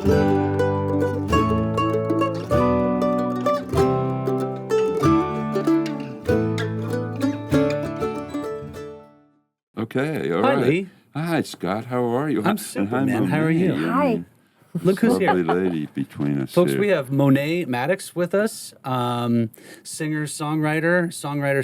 Okay, all Hi, right. Lee. Hi, Scott. How are you? I'm super, man. How are you? Hi. Look who's here. Lovely lady between us Folks, here. we have Monet Maddux with us, singer-songwriter,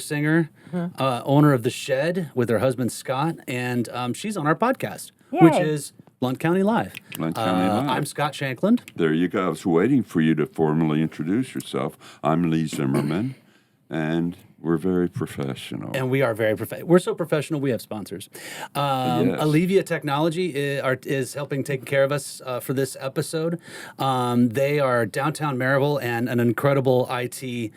singer, owner of The Shed with her husband, Scott, and she's on our podcast, which Yay. is Blount County Live. Blount County Live. I'm Scott Shankland. There you go. I was waiting for you to formally introduce yourself. I'm Lee Zimmerman, and we're very professional. And we are very professional. We're so professional, we have sponsors. Yes. Alivia Technology is helping take care of us for this episode. They are downtown Maryville and an incredible IT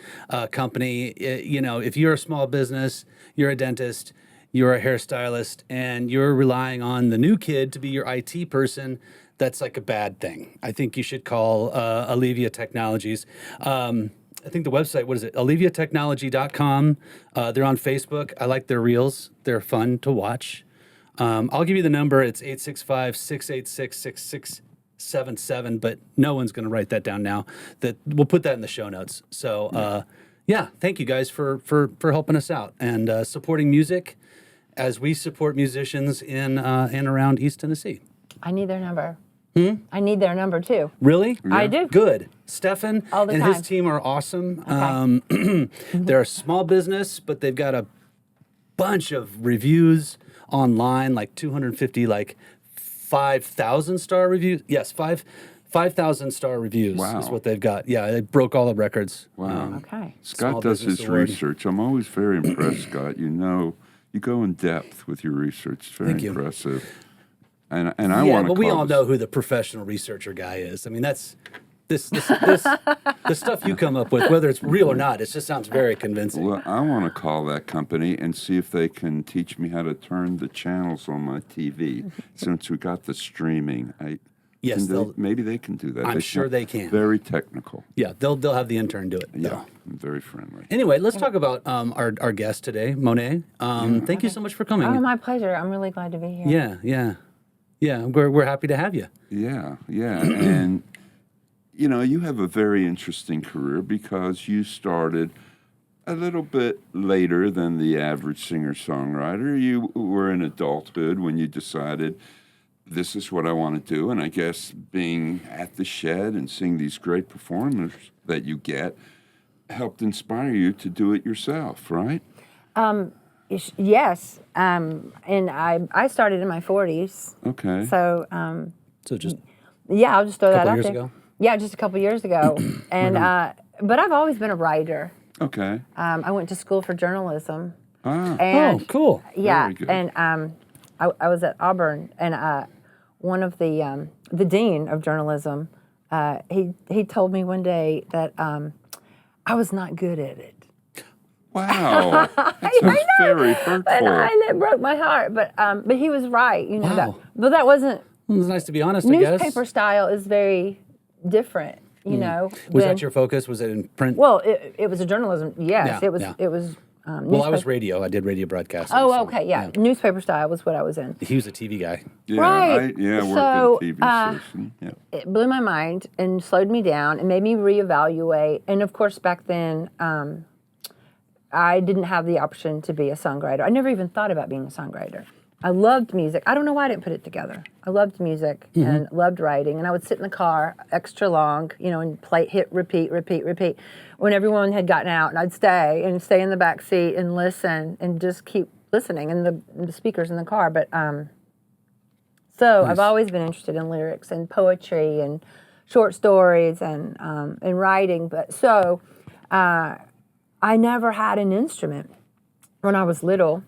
company. If you're a small business, you're a dentist, you're a hairstylist, and you're relying on the new kid to be your IT person, that's like a bad thing. I think you should call Alivia Technologies. I think the website, what is it? aliviatechnology.com. They're on Facebook. I like their reels. They're fun to watch. I'll give you the number. It's 865-686-6677, but no one's going to write that down now. We'll put that in the show notes. So, thank you guys for helping us out and supporting music as we support musicians in and around East Tennessee. I need their number. I need their number too. Really? Yeah. I do. Good. Stefan All the and time. his team are awesome. Okay. They're a small business, but they've got a bunch of reviews online, like 250, like 5,000 star reviews. Yes, 5,000 star reviews Wow. is what they've got. Yeah, they broke all the records. Wow. Okay. Scott Small does Business his Award. research. I'm always very impressed, Scott. You go in depth with your research. It's very Thank you. impressive. And I Yeah, want to but we call all this- know who the professional researcher guy is. I mean, that's the stuff you come up with, whether it's real or not. It just sounds very convincing. Well, I want to call that company and see if they can teach me how to turn the channels on my TV. Since we got the streaming, Yes, maybe they can do that. I'm sure they can. Very technical. Yeah, they'll have the intern do it. Yeah, very friendly. Anyway, let's talk about our guest today, Monet. Thank you so much for coming. Oh, my pleasure. I'm really glad to be here. Yeah. We're happy to have you. Yeah, and you have a very interesting career because you started a little bit later than the average singer-songwriter. You were in adulthood when you decided, this is what I want to do. And I guess being at the Shed and seeing these great performers that you get helped inspire you to do it yourself, right? Yes. And I started in my 40s. Okay. So, So just yeah, I'll just throw that couple out years there. ago? Yeah, just a couple years ago. And but I've always been a writer. Okay. I went to school for journalism. Ah. And cool. yeah, Very good. and I was at Auburn, and one of the dean of journalism, he told me one day that I was not good at it. Wow. That sounds very hurtful. And that broke my heart. But he was right, Wow. that wasn't. Well, it's nice to be honest, I guess. Newspaper style is very different, Was that your focus? Was it in print? Well, it was a journalism. Yes, Yeah, it was. yeah. It was. Well, I was radio. I did radio broadcasting. Oh, so, okay, yeah. Newspaper style was what I was in. He was a TV guy. Yeah, Right. I worked So, at a TV station. Yeah. It blew my mind and slowed me down and made me reevaluate. And of course, back then, I didn't have the option to be a songwriter. I never even thought about being a songwriter. I loved music. I don't know why I didn't put it together. I loved music and loved writing. And I would sit in the car extra long, and hit repeat. When everyone had gotten out, and I'd stay in the back seat and listen and just keep listening, and the speakers in the car. But so I've always been interested in lyrics and poetry and short stories and writing. But so I never had an instrument when I was little.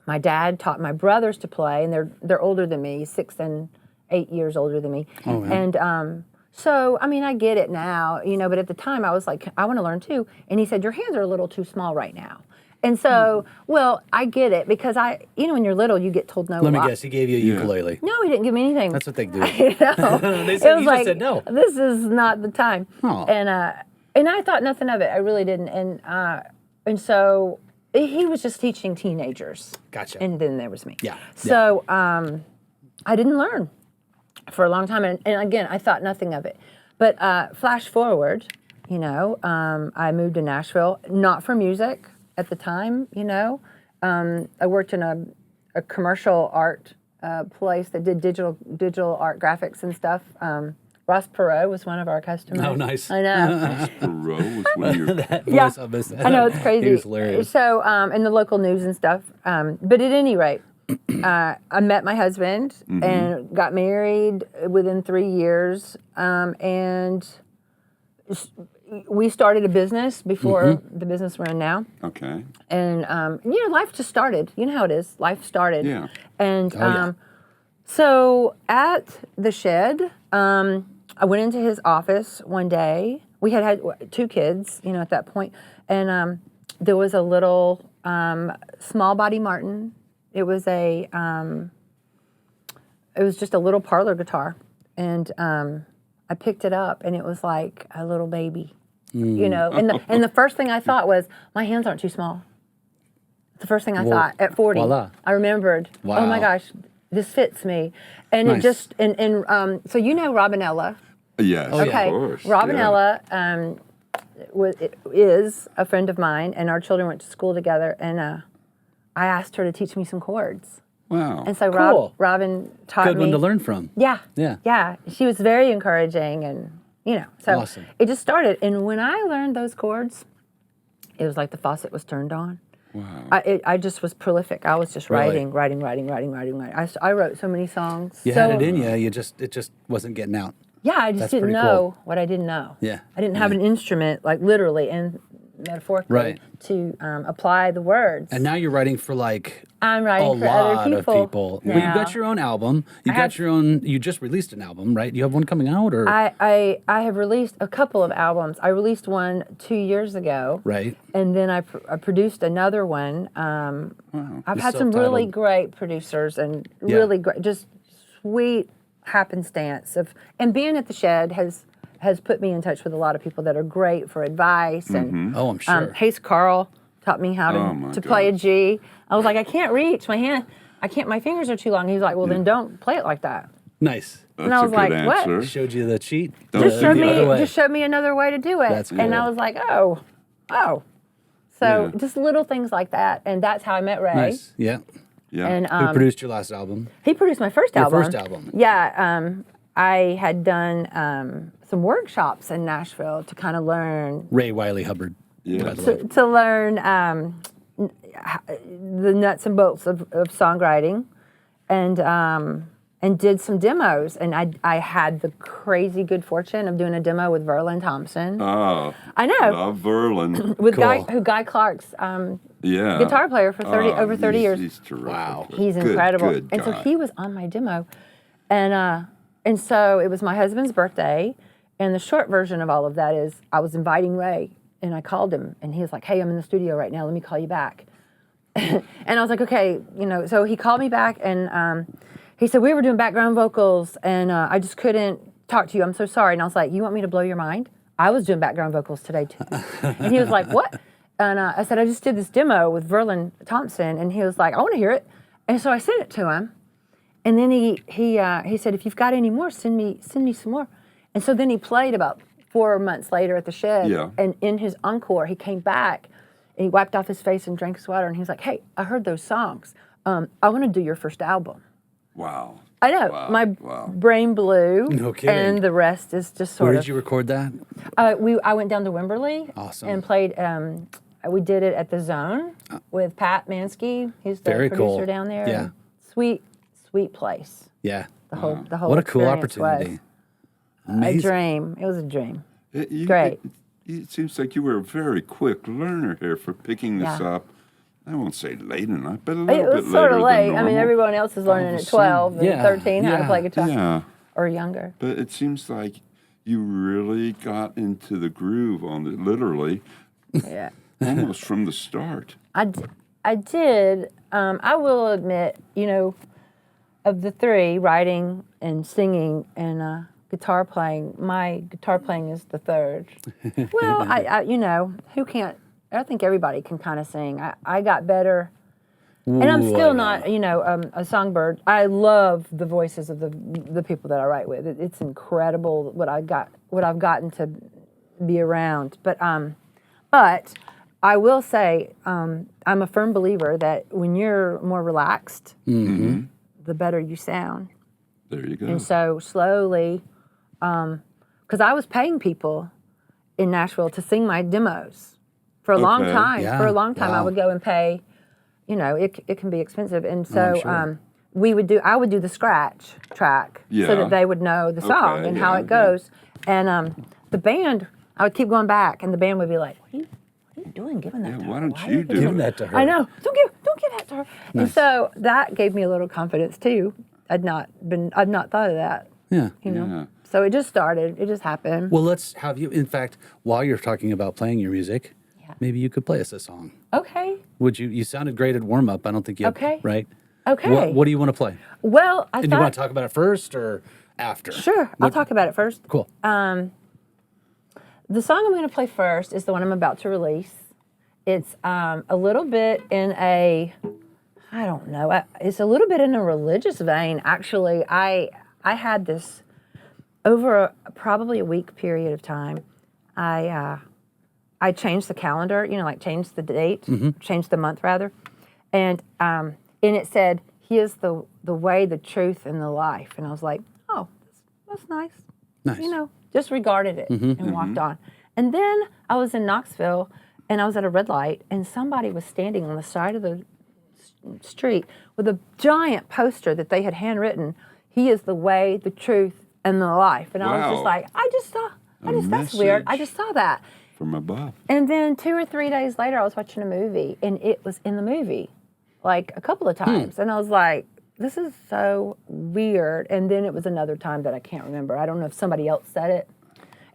My dad taught my brothers to play, and they're older than me, 6 and 8 years older than me. Oh, yeah. And so, I mean, I get it now, but at the time I was like, I want to learn too. And he said, your hands are a little too small right now. And so, well, I get it because when you're little, you get told no. Let me a lot. guess. He gave you a ukulele. No, he didn't give me anything. That's what they do. They said- you just said no. This is not the time. Oh. And I thought nothing of it. I really didn't. And so he was just teaching teenagers. Gotcha. And then there was me. Yeah. So I didn't learn. for a long time. And again, I thought nothing of it. But flash forward, I moved to Nashville, not for music at the time, I worked in a commercial art place that did digital art graphics and stuff. Ross Perot was one of our customers. Oh, nice. I know. Perot was one of your... That Yeah. voice, I miss that. I know, it's crazy. He was hilarious. So, in the local news and stuff. But at any rate, I met my husband and got married within 3 years. And we started a business before the business we're in now. Okay. And, life just started. You know how it is. Life started. Yeah. And so at the shed, I went into his office one day. We had 2 kids, at that point. And there was a little small body Martin. It was just a little parlor guitar. And I picked it up, and it was like a little baby. And the first thing I thought was, my hands aren't too small. The first thing I thought at 40. Voila. I remembered, oh my gosh, this fits me. And Nice. it just, so Robinella. Yes, Okay, of course. Robinella is a friend of mine, and our children went to school together, and I asked her to teach me some chords. Wow. And so Cool. Robin taught Good me. one to learn from. Yeah. Yeah. Yeah. She was very encouraging, and so Awesome. it just started. And when I learned those chords, it was like the faucet was turned on. Wow. I just was prolific. I was just Really? writing. I wrote so many songs. You so, had it in you. It just wasn't getting out. Yeah, I just That's didn't pretty know cool. what I didn't know. Yeah. I didn't have an instrument, like literally and metaphorically, Right. to apply the words. And now you're writing for I'm a writing for lot other of people. Well, now. you've got your own album. You I have- You just released an album, right? You have one coming out, or I have released a couple of albums. I released one 2 years ago. right? And then I produced another one. I've had some really Self-titled. great producers and Yeah. really great, just sweet happenstance and being at the shed has put me in touch with a lot of people that are great for advice. And Oh, I'm sure. Hayes Carll taught me how Oh, my to play a gosh. G. I was like, I can't reach my hand. My fingers are too long. He's like, well, then don't play it like that. Nice. That's I a was good like, what? answer. Showed you the cheat. Just the other way. showed me another way to do it. That's And I cool. was like, oh. So Yeah. just little things like that. And that's how I met Ray. Nice. Yeah. Yeah. And Who produced your last album? he produced my first Your album. first album. Yeah. I had done some workshops in Nashville to kind of learn Ray Wylie Hubbard. Yeah. By the way. to learn the nuts and bolts of songwriting, and did some demos. And I had the crazy good fortune of doing a demo with Verlon Thompson. Oh, I know. love Verlon. with Cool. Guy Clark's Yeah. guitar player for over 30 years. He's terrific. Wow. He's Good, incredible. Good and so guy. he was on my demo. And so it was my husband's birthday. And the short version of all of that is I was inviting Ray, and I called him, and he was like, hey, I'm in the studio right now. Let me call you back. And I was like, okay. So he called me back, and he said, we were doing background vocals, and I just couldn't talk to you. I'm so sorry. And I was like, you want me to blow your mind? I was doing background vocals today, too. And he was like, what? And I said, I just did this demo with Verlon Thompson. And he was like, I want to hear it. And so I sent it to him. And then he said, if you've got any more, send me some more. And so then he played about 4 months later at the shed. Yeah. And in his encore, he came back and he wiped off his face and drank his water. And he was like, hey, I heard those songs. I want to do your first album. Wow. I know. Wow. My Wow. brain blew. No kidding. And the rest is just sort Where of. did you record that? I went down to Wimberley. Awesome. And played. We did it at the Zone with Pat Mansky. He's the Very producer cool. down there. Yeah. And sweet place. Yeah. The whole What a cool experience opportunity. Was Amazing. a dream. It was a dream. Great. It seems like you were a very quick learner here for picking this Yeah. up. I won't say late enough, but a It little bit was later sort of late. than I mean, normal. everyone else is learning All of at a 12 and Yeah, 13 how to yeah, play guitar Yeah, or younger. but it seems like you really got into the groove on it, literally, Yeah. almost from the start. I did. I will admit, of the three, writing and singing and guitar playing, my guitar playing is the third. Well, I who can't? I think everybody can kind of sing. I got better And I'm Ooh, still I know. not, a songbird. I love the voices of the people that I write with. It's incredible what I've gotten to be around. But I will say, I'm a firm believer that when you're more relaxed, the better you sound. There you go. And so slowly, because I was paying people in Nashville to sing my demos for a long Okay. time. Yeah. For a long time, I Wow. would go and pay. It can be expensive, and I'm so sure. I would do the scratch track so Yeah. that they would know the song Okay, and how yeah, it goes. And the band, I would keep going back, and the band would be like, "What are you doing, giving that Yeah, to her? why don't are you do Give it? that to her. I know. Don't give that to her." And Nice. so that gave me a little confidence too. I've not thought of that. Yeah. Yeah. So it just started. It just happened. Well, let's have you. In fact, while you're talking about playing your music, Yeah. maybe you could play us a song. Okay. Would you? You sounded great at warm up. I don't think you. Okay. Right. Okay. What do you want to play? Well, I And you want thought. to talk about it first or after? Sure. I'll talk about it first. Cool. The song I'm going to play first is the one I'm about to release. It's a little bit in a, I don't know, it's a little bit in a religious vein. Actually, I had this over probably a week period of time. I changed the calendar, like changed the date, changed the month rather, and it said, "He is the way, the truth, and the life." And I was like, "Oh, that's nice." Nice. Just regarded it and walked on. And then I was in Knoxville, and I was at a red light, and somebody was standing on the side of the street with a giant poster that they had handwritten, "He is the way, the truth, and the life." And I was just Wow. like, that's weird. I message. just saw that. From above. And then 2 or 3 days later, I was watching a movie, and it was in the movie, like a couple of times. And I was like, this is so weird. And then it was another time that I can't remember. I don't know if somebody else said it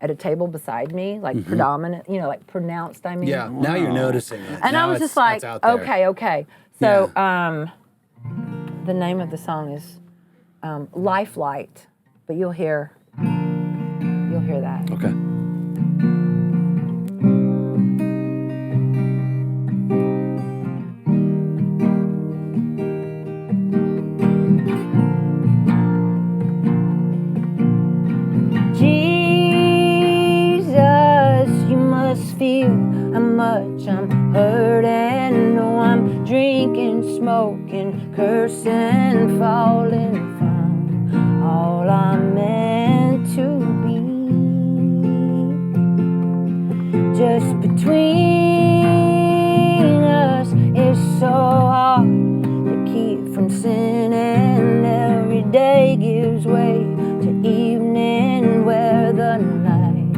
at a table beside me, like predominant, like pronounced, I mean. Yeah. Now you're noticing it. And Now I was it's- just like, it's out there. okay. So the name of the song is Life Light, but you'll hear that. Okay. Jesus, you must feel how much I'm hurting. No, I'm drinking, smoking, cursing, falling from all I'm meant to be. Just between us, it's so hard to keep from sinning. Every day gives way to evening, where the night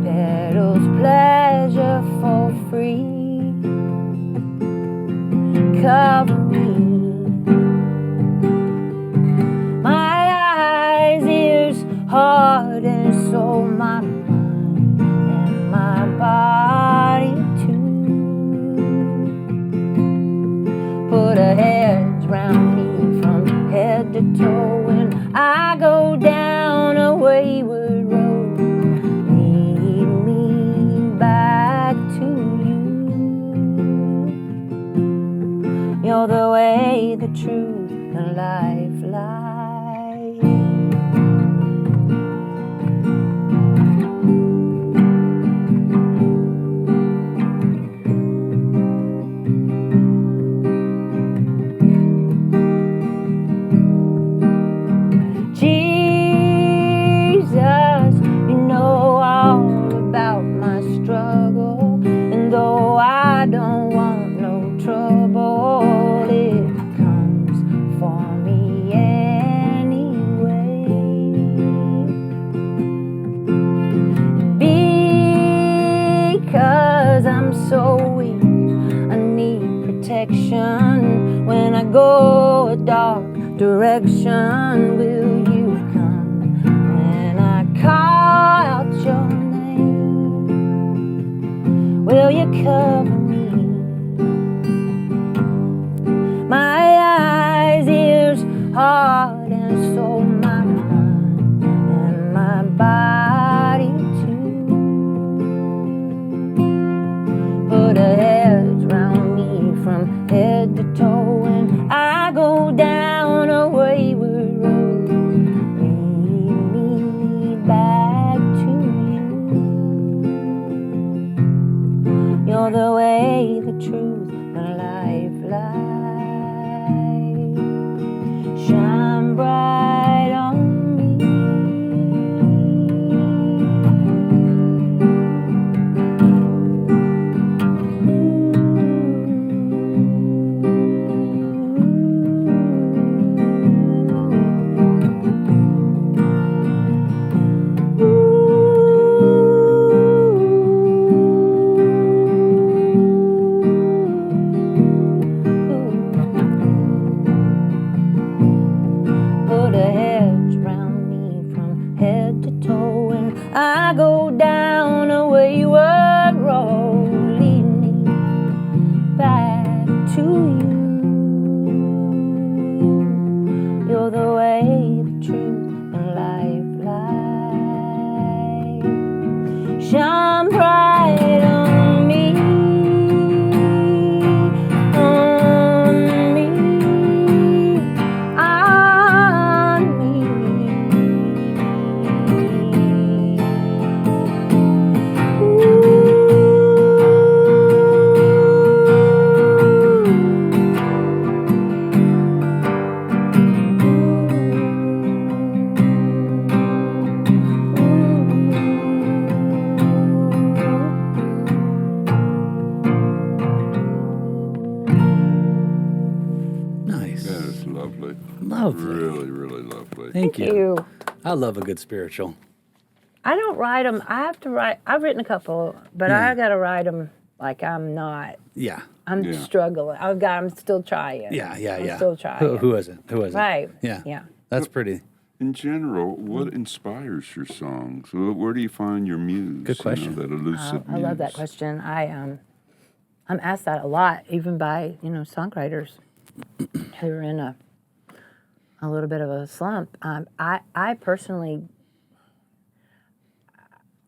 peddles pleasure for free. Cover me, my eyes, ears, heart, and soul, my mind, and my body too. Put a hedge round me from head to toe when I go down a wayward road. Lead me back to you. You're the way, the truth, the life, light. Jesus, you know all about my struggle, and though I don't want no trouble, it comes for me anyway. Because I'm so weak, I need protection. When I go a dark direction, will you come? When I call out your name, will you cover me? My eyes, ears, heart, and soul, my mind, and my body too. Put a hedge round me from head to toe, and You're the way, the truth, the life, light. Shine bright on Put a hedge round me from head to toe, and I go down a wayward road. Lead me back to you. You're the way, the truth, and life, light. Shine bright on me. Nice. That is lovely. Lovely. Really, really lovely. Thank Thank you. I love a good spiritual. I don't write them. I have to write. I've written a couple, but I got to write them like I'm not. Yeah. I'm Yeah. struggling. I'm still trying. Yeah. I'm still trying. Who is it? Who is it? Right. Yeah. Yeah. That's pretty. In general, what inspires your songs? Where do you find your muse? Good question. That elusive I love that muse? question. I'm asked that a lot, even by songwriters who are in a little bit of a slump. I personally,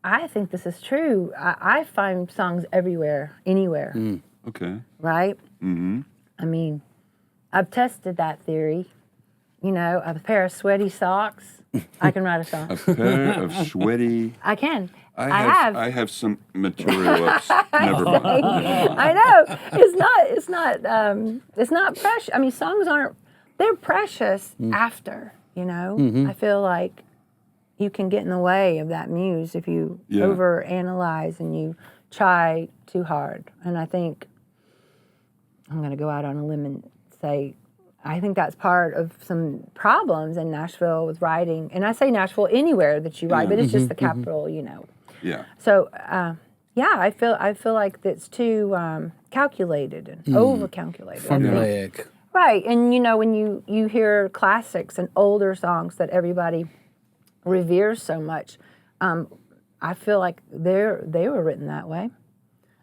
I think this is true. I find songs everywhere, anywhere. Okay. Right? Mm-hmm. I mean, I've tested that theory. A pair of sweaty socks, I can write a song. A pair of sweaty. I can. I have some material ups. Never mind. I know. It's not precious. I mean, songs aren't, they're precious after, I feel like you can get in the way of that muse if you overanalyze and you try too hard. And I think I'm going to go out on a limb and say, I think that's part of some problems in Nashville with writing. And I say Nashville anywhere that you write, but it's just the capital, Yeah. So, I feel like it's too calculated and over-calculated. Formulaic. Right, and when you hear classics and older songs that everybody reveres so much, I feel like they were written that way.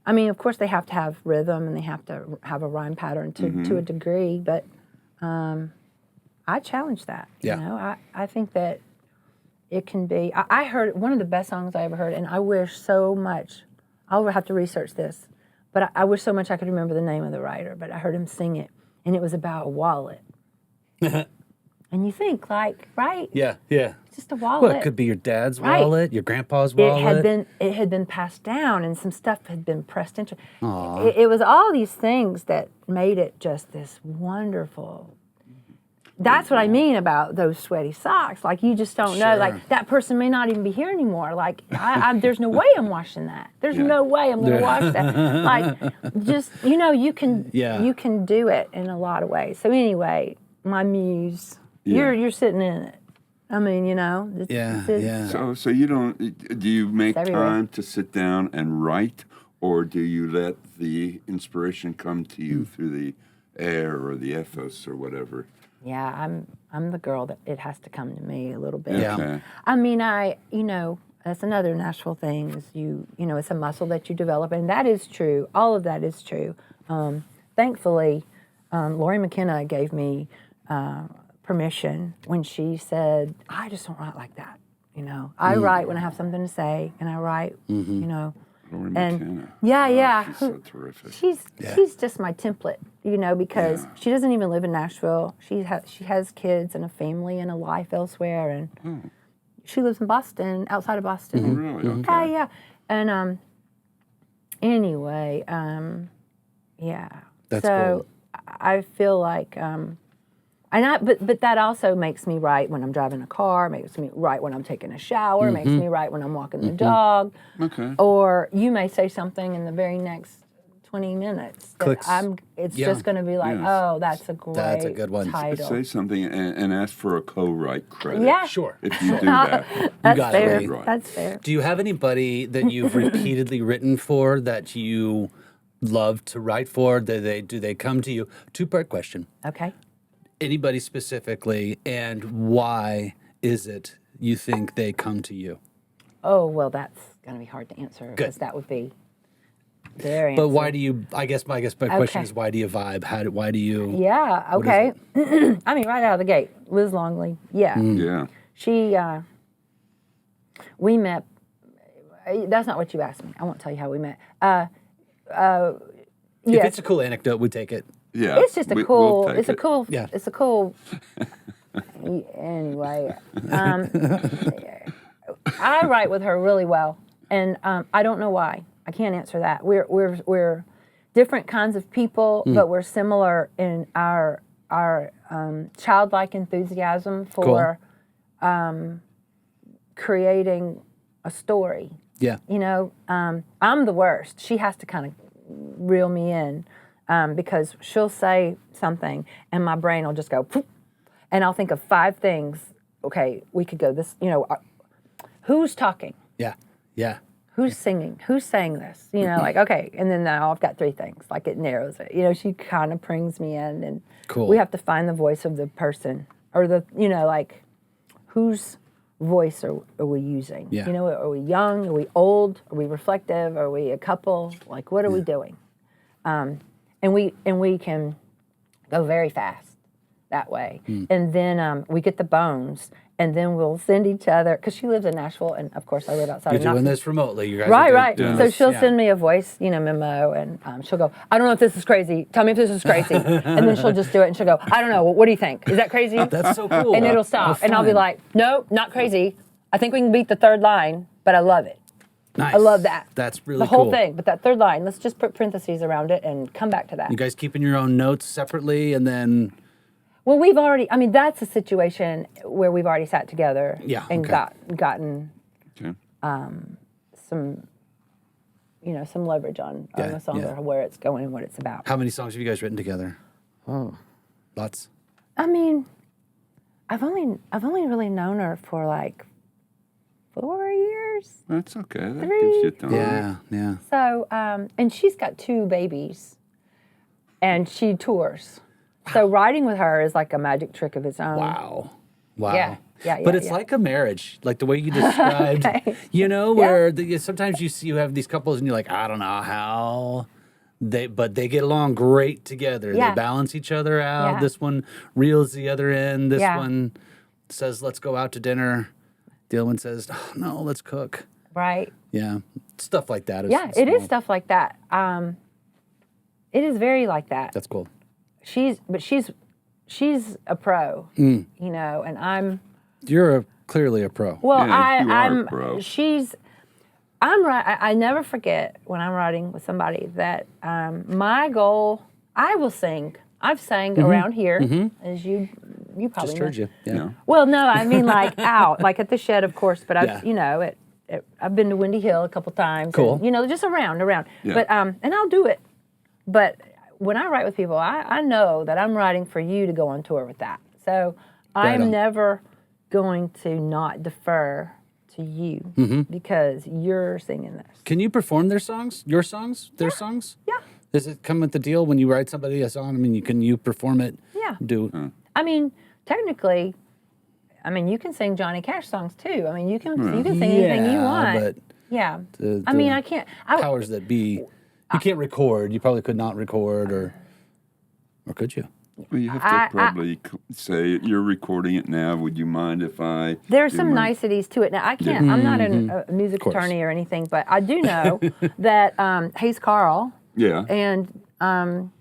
I mean, of course, they have to have rhythm and they have to have a rhyme pattern to a degree, but I challenge that. Yeah. I think that it can be. I heard one of the best songs I ever heard, and I wish so much. I'll have to research this, but I wish so much I could remember the name of the writer. But I heard him sing it, and it was about a wallet. And you think, right? Yeah. Yeah. It's just a wallet. Well, it could be your dad's Right. wallet, your grandpa's wallet. It had been passed down, and some stuff had been pressed into. It was all these things that made it just this wonderful. That's what I mean about those sweaty socks. Like, you just don't know. Sure. Like, that person may not even be here anymore. Like, there's no way I'm washing that. There's no way I'm going to wash that. Like, just you can do it in a lot of ways. So anyway, my muse. You're sitting in it. I mean, So you don't? Do you make everywhere. time to sit down and write, or do you let the inspiration come to you through the air or the ethos or whatever? Yeah, I'm the girl that it has to come to me a little bit. Yeah. Okay. I mean, that's another Nashville thing is it's a muscle that you develop, and that is true. All of that is true. Thankfully, Lori McKenna gave me permission when she said, I just don't write like that. I write when I have something to say, and I write, Lori and McKenna. yeah. She's so terrific. She's just my template, because she doesn't even live in Nashville. She has kids and a family and a life elsewhere, and she lives in Boston, outside of Boston. Really? Okay. Yeah. And Anyway, yeah. That's so cool. I feel like, but that also makes me write when I'm driving a car, makes me write when I'm taking a shower, makes me write when I'm walking the dog. Okay. Or you may say something in the very next 20 minutes that Clicks. it's Yeah. just going to be like, Yes. oh, that's a great That's a good one. title. Say something and ask for a co-write credit. Yeah. Sure. If you do that. That's got it, fair. Ray. Right. That's fair. Do you have anybody that you've repeatedly written for that you love to write for? Do they come to you? Two-part question. Okay. Anybody specifically, and why is it you think they come to you? Oh, well, that's going to be hard to answer because that would be their answer. But why do you? I guess my question Okay. is, why do you vibe? Why do you? Yeah, What is okay. I mean, right out of the gate, Liz Longley. Yeah. Yeah. She, we met, that's not what you asked me. I won't tell you how we met. If Yes, it's a cool anecdote, we take it. Yeah. it's just a we'll cool, take it's a it. cool, Yeah. it's a cool, anyway. I write with her really well, and I don't know why. I can't answer that. We're different kinds of people, but we're similar in our childlike enthusiasm for creating a story. Yeah. You know, I'm the worst. She has to kind of reel me in because she'll say something and my brain will just go, poof, and I'll think of 5 things. Okay, we could go this, you know, who's talking? Yeah. Yeah. Who's singing? Who's saying this? You know, like, okay, and then now I've got 3 things. Like it narrows it. You know, she kind of brings me in and Cool. we have to find the voice of the person or the, you know, like whose voice are we using? Yeah. You know, are we young? Are we old? Are we reflective? Are we a couple? Like, what are we doing? And we can go very fast that way. And then we get the bones, and then we'll send each other, because she lives in Nashville, and of course I live outside You're of doing Knoxville. this remotely. You guys Right, are right. doing So this- she'll yeah. send me a voice, you know, memo, and she'll go, I don't know if this is crazy. Tell me if this is crazy. And then she'll just do it, and she'll go, I don't know. What do you think? Is that crazy? That's so cool. And it'll How stop, and I'll be fun. like, no, not crazy. I think we can beat the 3rd line, but I love it. Nice. I love that. That's really the whole cool. thing, but that 3rd line, let's just put parentheses around it and come back to that. You guys keeping your own notes separately, and then Well, we've already, I mean, that's a situation where we've already sat together Yeah, and okay. gotten Okay. some, you know, some leverage on Yeah, the song yeah. or where it's going and what it's about. how many songs have you guys written together? Oh, lots. I mean, I've only really known her for like 4 years. That's okay. That 3. gives you time. Yeah, yeah. So, and she's got 2 babies, and she tours. So writing with her is like a magic trick of its own. Wow. Wow. Yeah, yeah, But yeah, it's yeah. like a marriage, like the way you described, Okay. you know, where sometimes you have these couples and you're like, I don't know how but they get along great together. Yeah. They balance each other out. Yeah. This one reels the other in. This Yeah. one says, let's go out to dinner. The other one says, oh, no, let's cook. Right. Yeah. Stuff like that. Yeah, it is stuff like that. It is very like that. That's cool. She's a pro, you know, and I'm. You're clearly a pro. Well, Yeah, you are a I'm. pro. I'm right. I never forget when I'm writing with somebody that my goal. I will sing. I've sang around here, as you probably Just know. heard you. Yeah. Yeah. Well, no, I mean like out, like at the shed, of course. But I've, Yeah. you know, I've been to Windy Hill a couple times. Cool. And, you know, just around. Yeah. But and I'll do it. But when I write with people, I know that I'm writing for you to go on tour with that. So Right I'm on. never going to not defer to you because you're singing this. Can you perform their songs? Your songs? Their songs? Yeah. Does it come with the deal when you write somebody a song? I mean, can you perform it? Yeah. Do I mean, technically, you can sing Johnny Cash songs too. I mean, you can sing anything you want. but Yeah. the- I mean, the I can't. powers that be, you can't record. You probably could not record, or could you? Well, you have to probably say, you're recording it now. Would you mind if I... There's do some my-" niceties to it. Now, I can't, I'm not a music course. attorney or anything, but I do know that Carll Yeah. and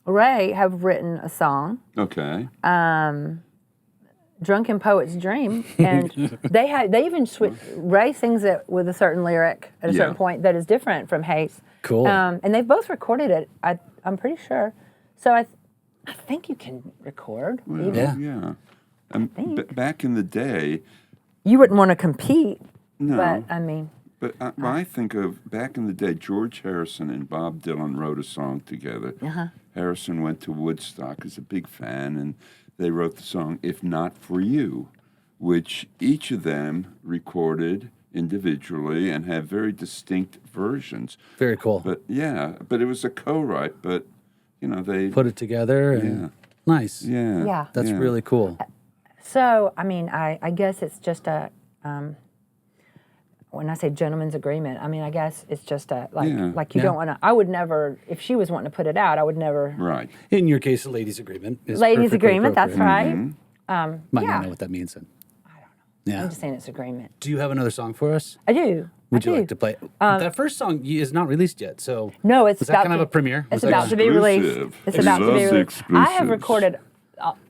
Ray have written a song. Okay. drunken poet's dream, and they even Ray sings it with a certain lyric at a certain point that is different from Hayes. Cool. And they've both recorded it. I'm pretty sure. So I think you can record. Well, yeah. Back in the day, You wouldn't want to compete, no. but I mean. But I think of back in the day, George Harrison and Bob Dylan wrote a song together. Harrison went to Woodstock as a big fan, and they wrote the song "If Not For You," which each of them recorded individually and have very distinct versions. Very cool. But it was a co-write. But they Put it together. And nice. Yeah. That's really cool. So I mean, I guess it's just a. When I say gentleman's agreement, I mean, I guess it's just a, like you don't want to, I would never, if she was wanting to put it out, I would never. Right. In your case, a ladies' agreement is Ladies' perfectly agreement, that's appropriate. right. Might not know what that means then. I don't know. Yeah. I'm just saying it's agreement. Do you have another song for us? I do. Would you like to play? That first song is not released yet, so. No, it's was about that kind of a premiere? It's Was that about to be released. Exclusive. It's He about to be loves released. I have exclusives. recorded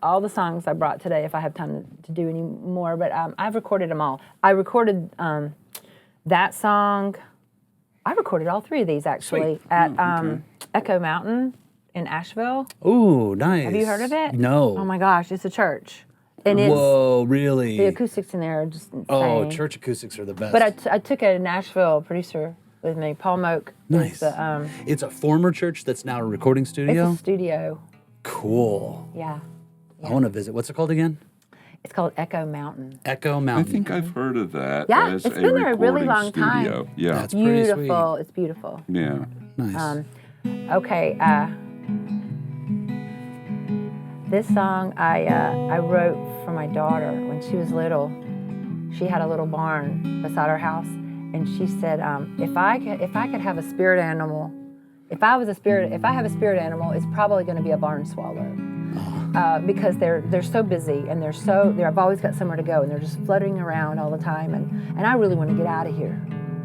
all the songs I brought today, if I have time to do any more, but I've recorded them all. I recorded that song. I recorded all three of these actually Sweet. at Echo Mountain in Asheville. Ooh, nice. Have you heard of it? No. Oh my gosh, it's a church, and it's Whoa, really? the acoustics in there are just insane. Oh, church acoustics are the best. But I took a Nashville producer with me, Paul Moak. Nice. The, it's a former church that's now a recording it's studio? a studio. Cool. Yeah. I want to visit. What's it called again? It's called Echo Mountain. Echo I Mountain. think I've heard of that. Yeah, as it's been there a really recording long time. studio. Yeah. That's pretty sweet. Beautiful. It's beautiful. Yeah. Nice. Okay. This song I wrote for my daughter when she was little. She had a little barn beside our house, and she said, if I could have a spirit animal, if I have a spirit animal, it's probably going to be a barn swallow. Because they're so busy and I've always got somewhere to go, and they're just fluttering around all the time, and I really want to get out of here.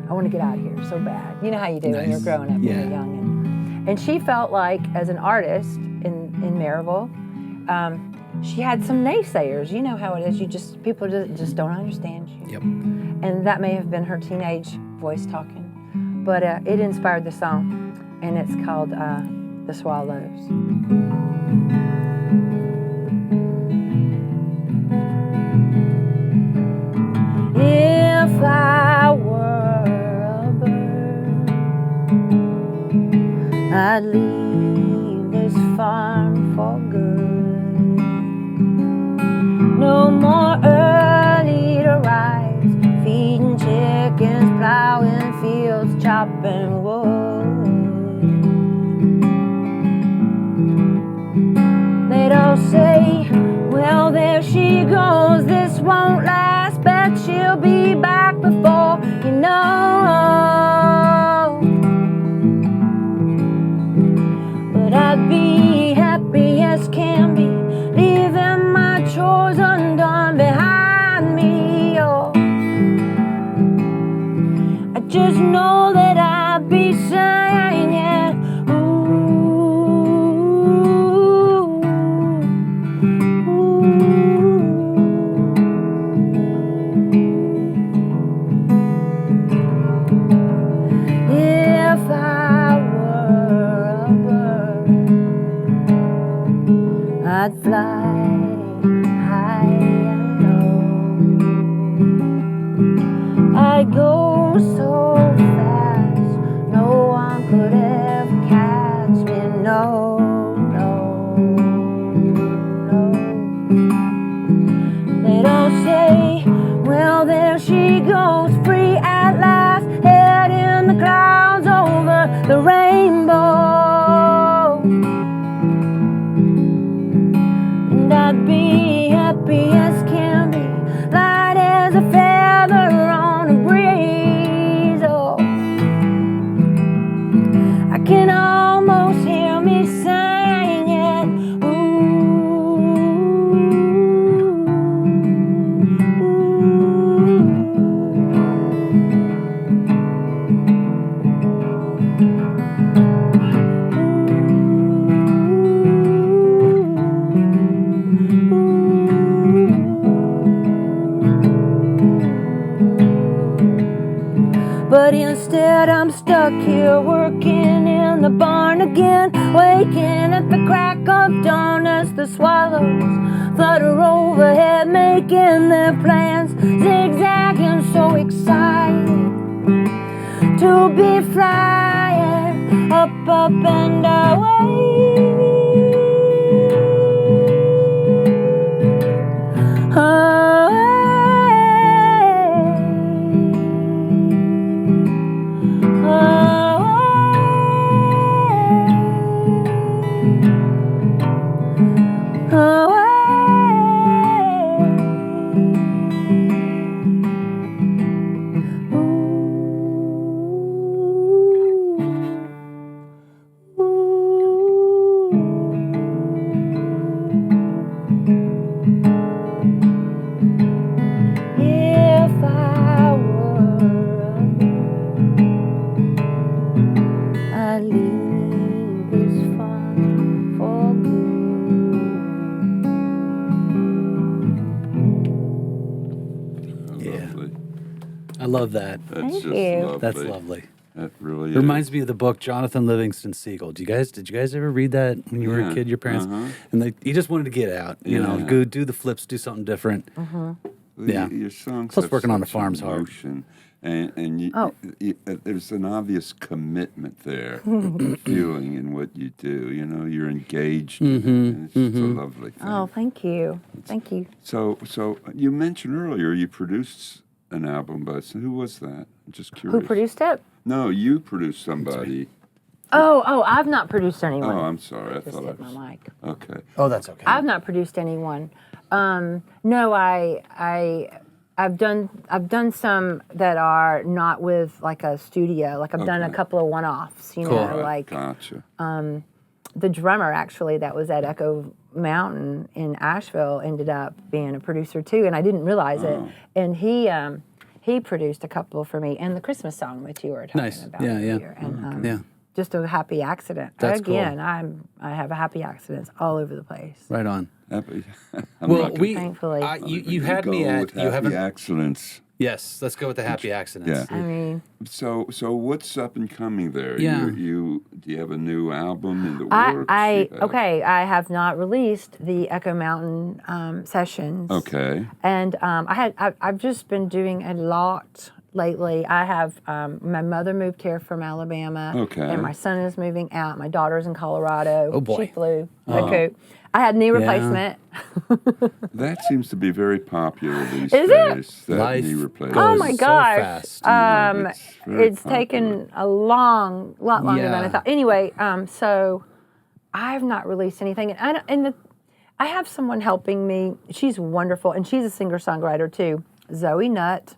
I want to get out of here so bad. You know how you do when you're growing up, when you're young. And she felt like, as an artist in Maryville, she had some naysayers. You know how it is. People just don't understand you. Yep. And that may have been her teenage voice talking, but it inspired the song, and it's called "The Swallows." If I were a bird, I'd leave this farm for good. No more early to rise, feeding chickens, plowing fields, chopping wood. They'd all say, well, there she goes, this won't last, bet she'll be back before you know. But I'd be happy as can be, leaving my chores undone behind me. Oh, I just know that I'd be saying, if I were a bird, I'd fly high and low. I'd go so fast, no one But instead I'm stuck here working in the barn again, waking at the crack of dawn as the swallows flutter overhead, making their plans, zigzagging, so excited to be flying up, up and away. I love that. That's Thank just you. lovely. That's lovely. That really It reminds me of the book Jonathan Livingston Seagull. Did you guys ever read that when you were a Yeah, kid? Your parents, uh-huh. and he just wanted to get out. You know, Yeah. go do the flips, do something different. Yeah. Your songs Plus have working on the such farm's hard. emotion, and you, Oh. there's an obvious commitment there, feeling in what you do. You know, you're engaged in it, and it's just a lovely thing. Oh, thank you. Thank you. So you mentioned earlier you produced an album by who was that? I'm just curious. Who produced it? No, you produced somebody. Oh, I've not produced anyone. Oh, I'm sorry. I Just thought I hit was. my mic. Okay. Oh, that's okay. I've not produced anyone. No, I've done some that are not with like a studio. Like I've done a Okay. couple of one-offs. You Cool. know, Right, like gotcha. the drummer actually that was at Echo Mountain in Asheville ended up being a producer too, and I didn't realize it. And he produced a couple for me, and the Christmas song that you were talking Nice. about Yeah, yeah. earlier. And Yeah. just a happy accident. That's cool. Again, I have a happy accidents all over the place. Right on. Happy. Well, we Thankfully. you had me at with you happy haven't. accidents. Yes, let's go with the happy accidents. Yeah. I mean, So what's up and coming there? Yeah. You do you have a new album in the works? I You have- okay. I have not released the Echo Mountain sessions. Okay. And I've just been doing a lot lately. I have my mother moved here from Alabama. Okay. And my son is moving out. My daughter's in Colorado. Oh, boy. She flew. Okay. I had knee replacement. That seems to be very popular these Is it? days. That Life knee replacement. Oh goes my so gosh. fast. It's very It's taken a lot longer than I Yeah. thought. Anyway, so I've not released anything, and I have someone helping me. She's wonderful, and she's a singer-songwriter too. Zoe Nutt.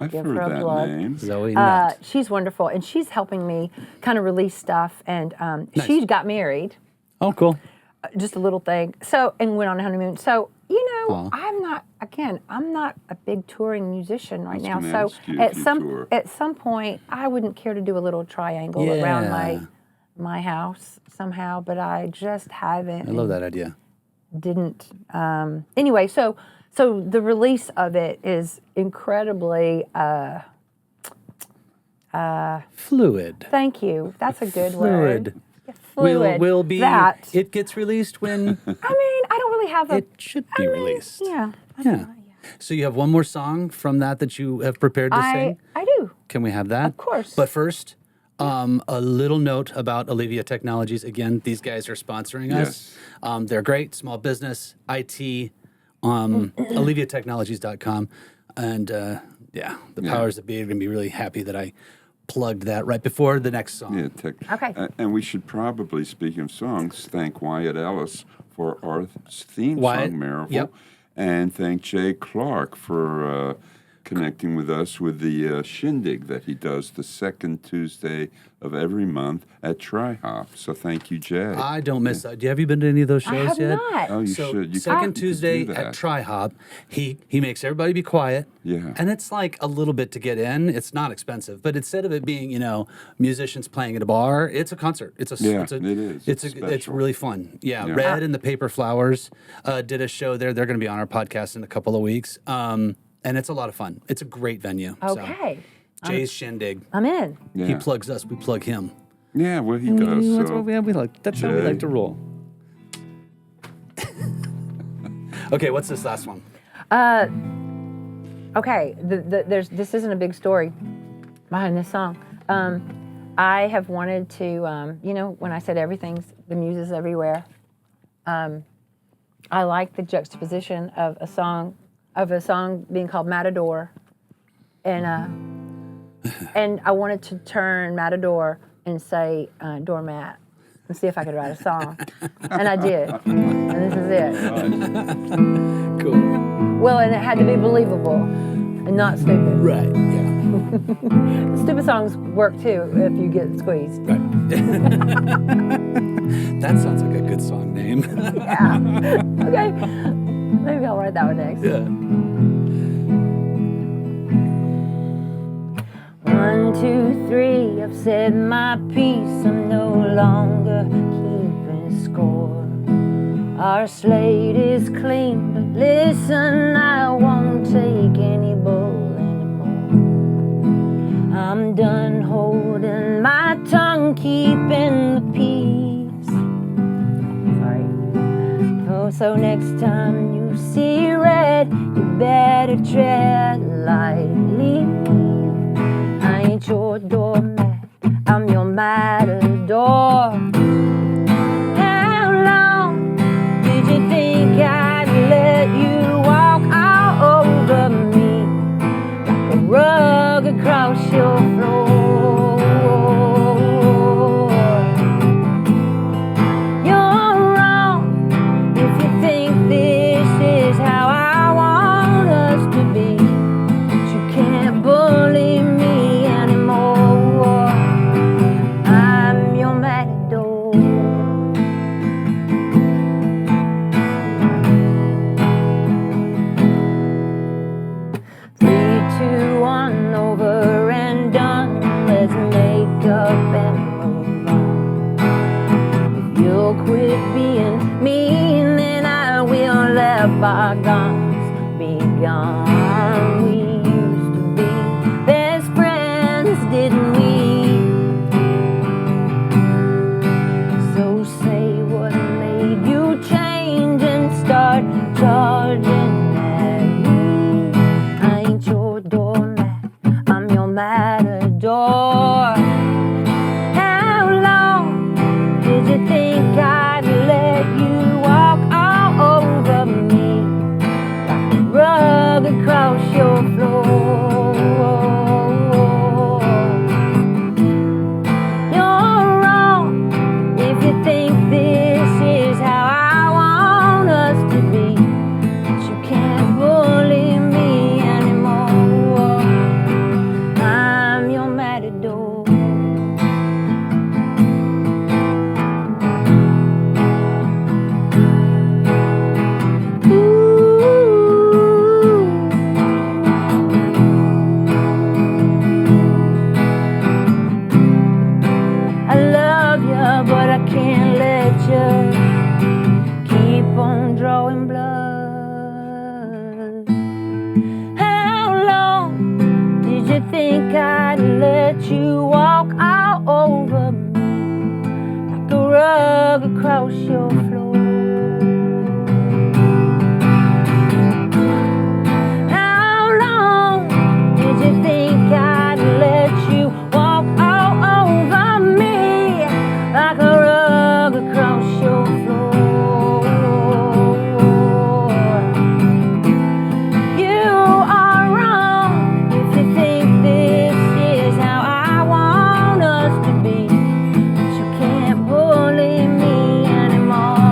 I've give heard her a that plug. name. Zoe Nutt. She's wonderful, and she's helping me kind of release stuff. And she got married, Oh, cool. just a little thing. So and went on a honeymoon. So Aw. I'm not a big touring musician right now. gonna So ask you if you tour. at some point, I wouldn't care to do a little triangle around Yeah. my house somehow. But I just haven't. I love that idea. Didn't. Anyway, so the release of it is incredibly. Fluid. Thank you. That's a good Fluid. word. Fluid. Will be. that. It gets released when I mean, I don't really have a. it should be released. Yeah. Yeah. So you have one more song from that you have prepared to sing. I do. Can we have that? Of course. But first, a little note about Olivia Technologies. Again, these guys are sponsoring us. They're great, small business, IT, oliviatechnologies.com. And the powers that be are going to be really happy that I plugged that right before the next song. Yeah, Okay. and we should probably, speaking of songs, thank Wyatt Ellis for our theme Wyatt, song, Marvel, yep. and thank Jay Clark for connecting with us with the shindig that he does the second Tuesday of every month at Tri-Hop. So thank you, Jay. I don't miss that. Have you been to any of those shows I have yet? not. Oh, you So should. You second could do Tuesday that. at Tri-Hop, he makes everybody be quiet. Yeah. And it's like a little bit to get in. It's not expensive, but instead of it being musicians playing at a bar, it's a concert. It is. It's special. really fun. Yeah. Yeah. Red and the Paper Flowers did a show there. They're going to be on our podcast in a couple of weeks. And it's a lot of fun. It's a great venue. Okay. Jay's Shindig. I'm in. Yeah. He plugs us, we plug him. Yeah, well, he does. That's So. what we like. That's how we Jay. like to roll. Okay, what's this last one? Okay, this isn't a big story behind this song. I have wanted to, when I said the muse is everywhere, I like the juxtaposition of a song being called Matador, and I wanted to turn Matador and say doormat and see if I could write a song, and I did, and this is it. Cool. Well, and it had to be believable and not stupid. Right, yeah. Stupid songs work too if you get squeezed. Right. That sounds like a good song name. Yeah. Okay. Maybe I'll write that one next. Yeah. 1, 2, 3, I've said my piece. I'm no longer keeping score. Our slate is clean, but listen, I won't take any bull anymore. I'm done holding my tongue, keeping the peace. Sorry. Oh, so next time you see red, you better tread lightly. I ain't your doormat, I'm your matador. How long did you think I'd let you walk all over me like a rug across your floor? You're wrong if you think this is how I want us to be, but you can't bully me anymore. I'm your matador. 3, 2, 1, over and done. Let's make up and move on. If you'll quit being mean, then I will let bygones be gone. We used to be best friends, didn't we? So say what made you change and start charging at me. I ain't your doormat, I'm your matador. How long did you think I'd let you walk all over me like a rug across your floor? You're wrong if you think this is how I want us to be, but you can't bully me anymore. I'm your matador. I love you, but I can't let you keep on drawing blood. How long did you think I'd let you walk all over me like a rug across your floor? How long did you think I'd let you walk all over me like a rug across your floor? You are wrong if you think this is how I want us to be, but you can't bully me anymore.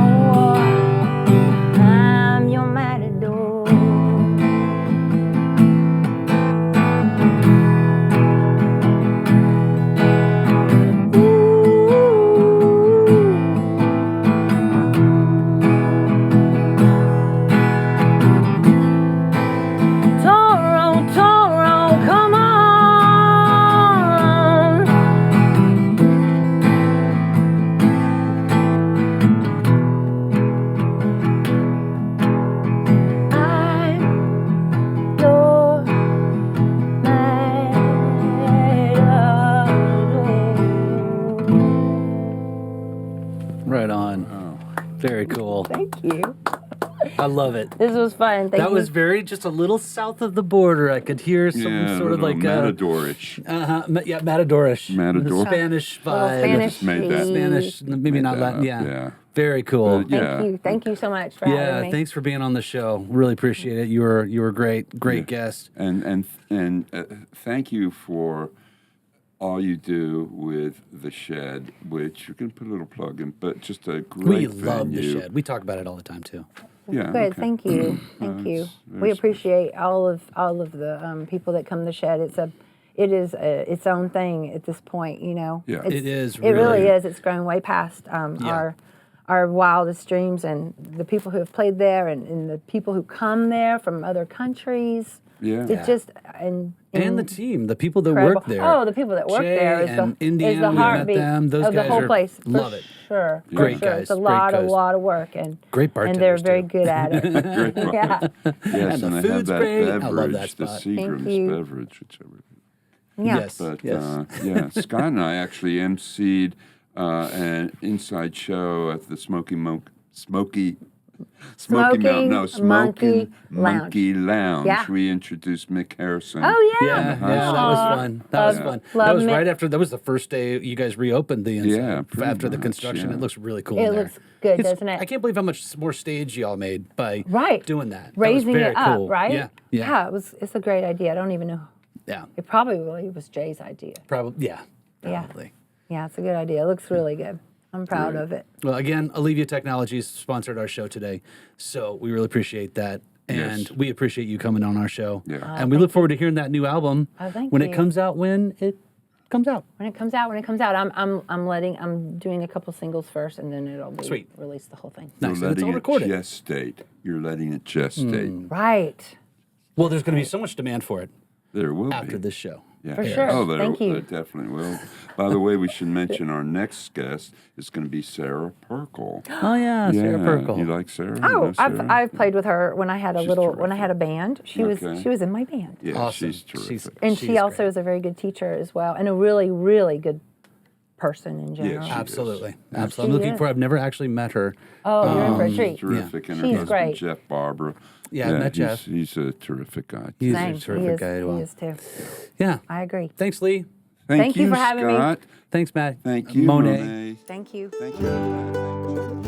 love it. This was fun. Thank That you. was very just a little south of the border. I could hear some Yeah, sort of like Matadorish. yeah, Matadorish. Matador. Spanish Little vibe. Spanish. Just made that. Spanish, maybe Made not that Latin. up, Yeah. yeah. Very cool. Yeah. Thank you so much for having me. Thanks for being on the show. Really appreciate it. You were great guest. And thank you for all you do with the Shed, which you can put a little plug in, but just a great We venue. love the Shed. We talk about it all the time too. Yeah. Good, okay. thank you, thank you. it's We very appreciate all of the people that come to the Shed. It is its own thing at this point, you know. Yeah. It's- It is It really really. is. It's grown way past our wildest dreams, and the people who have played there, and the people who come there from other countries. Yeah. It's just And the team, the people that incredible. work there. Oh, the people that work Jay there and is Indiana, the we met heartbeat them. Those of the guys whole are- place. love for it. Sure, for Great sure. guys, It's a great lot guys. of work, and Great and they're bartenders, very too. good at it. Great bar. Yeah. Yes, And the and they have food's that great. I beverage, love that the spot. Seagram's you. beverage, whichever. Yeah. Yes. But yes. yeah, Scott and I actually emceed an inside show at the Smoky Monkey Lounge. Yeah. We introduced Mick Harrison. Oh yeah. Yeah, that was fun. That was Yeah. fun. Love That was Mick. right after. That was the first day you guys reopened the inside. Yeah, pretty after the much, construction, yeah. it looks really cool. It in there. looks good, It's- doesn't it? I can't believe how much more stage y'all made by Right. doing that. Raising that was very it up, cool. right? Yeah, yeah, It's a great idea. I don't even know. yeah. It probably was Jay's idea. Probably, yeah, Yeah. probably. Yeah, it's a good idea. It looks really good. I'm proud Great. of it. Well, again, Alivia Technologies sponsored our show today, so we really appreciate that. And Yes. we appreciate you coming on our show. Yeah. And we look forward to hearing that new album thank when you. it comes out. When it comes out. When it comes out, I'm doing a couple singles first, and then it'll be Sweet. release the whole thing. Nice. You're And it's letting all it recorded. gestate. You're letting it gestate. Right. Well, there's going to be so much demand for it There will after be. this show. Yeah. For sure. Oh, Thank you. there definitely will. By the way, we should mention our next guest is going to be Sarah Perkle. Oh yeah, Sarah Perkle. You like Sarah? You Oh, know Sarah? I've played with her when I had a She's when I had a band. She Okay. was in my band. Yeah, Awesome. she's terrific. And She's she also great. is a very good teacher as well, and a really, really good person in general. she- Absolutely, Yes. absolutely. I'm looking is. for. I've never actually met her. Oh, you're in for a She's treat. terrific. And her She's husband, great. Jeff Barbara. Yeah, I met Jeff. He's a terrific guy. He's Same. a terrific he is, guy as well. He is too. Yeah. I agree. Thanks, Lee. Thank you for having me. Scott. Thanks, Matt. Thank you, Monet. Monet. Thank you. Thank you.